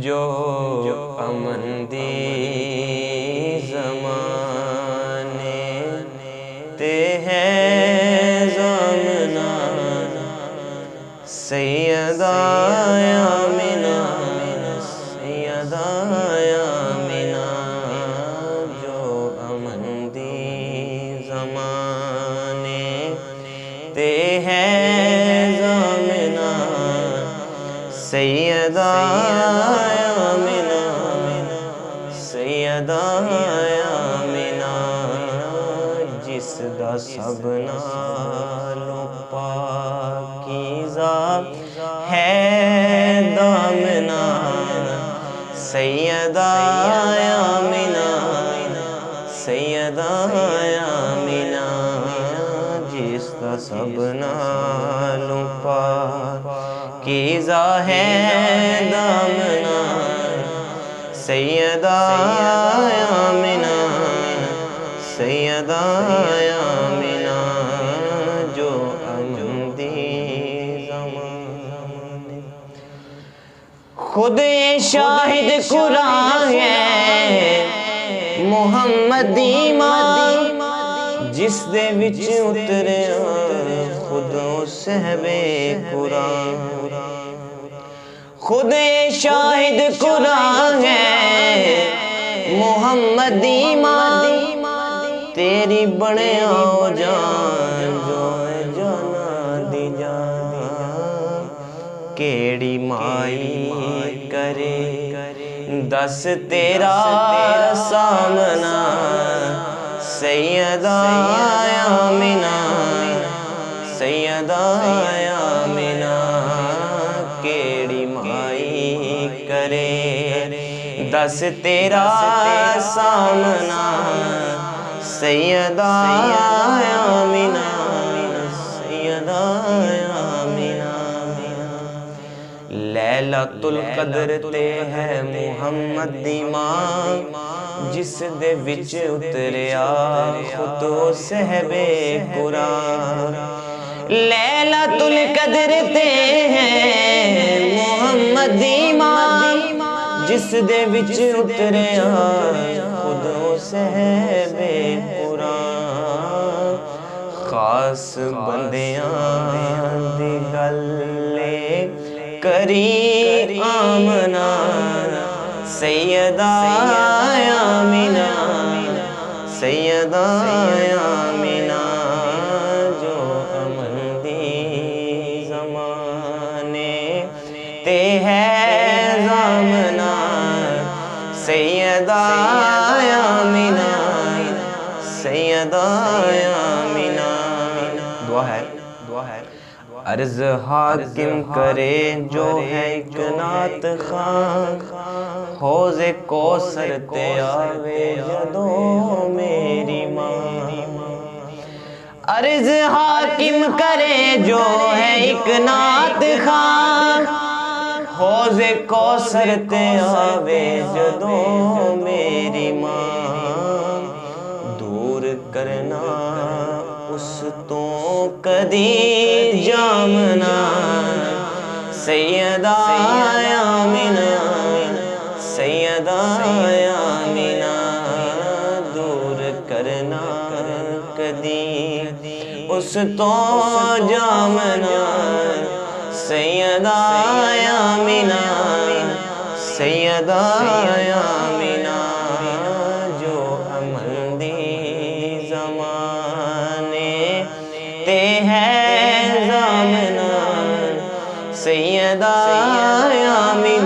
جو امن دی زمانے تے ہے زامنا سیدہ آمنہ سیدہ آمنہ جو امن دی زمانے تے ہے زامنا سیدہ آمنہ سیدہ آمنہ جس دا سب نالوں پاکیزہ ہے دامنا سیدہ آمنہ سیدہ آمنہ جس دا سب نالوں پاکیزہ ہے دامنا سیدہ آمنہ سیدہ آمنہ جو امن دی زمانے خود شاہد قرآن ہے محمد ایمان جس دے وچ اتریا خود صحب قرآن خود شاہد قرآن ہے محمد ایمان تیری بڑے آؤ جان جو ہے جانا دی جان کیڑی مائی کرے دس تیرا سامنا سیدہ آمنہ سیدہ آمنہ کیڑی مائی کرے دس تیرا سامنا سیدہ آمنہ سیدہ آمنہ لیلۃ القدر تے ہے محمد ایمان جس دے وچ اتریا خود صحب قرآن لیلۃ القدر تے ہے محمد ایمان جس دے وچ اتریا خود صحب قرآن خاص بندیاں دی گلے کری آمنہ سیدہ آمنہ سیدہ آمنہ جو امن دی زمانے تے ہے زامنا سیدہ آمنہ سیدہ آمنہ دعا ہے عرض حاکم کرے جو ہے ایک نعت خواں حوض کوثر تے آوے جدوں میری ماں عرض حاکم کرے جو ہے ایک نعت خواں حوض کوثر تے آوے جدوں میری ماں دور کرنا اس تو کدی جامنا سیدہ آمنہ سیدہ آمنہ دور کرنا کدی اس تو جامنا سیدہ آمنہ سیدہ آمنہ جو امن دی زمانے تے ہے زامنا سیدہ آمنہ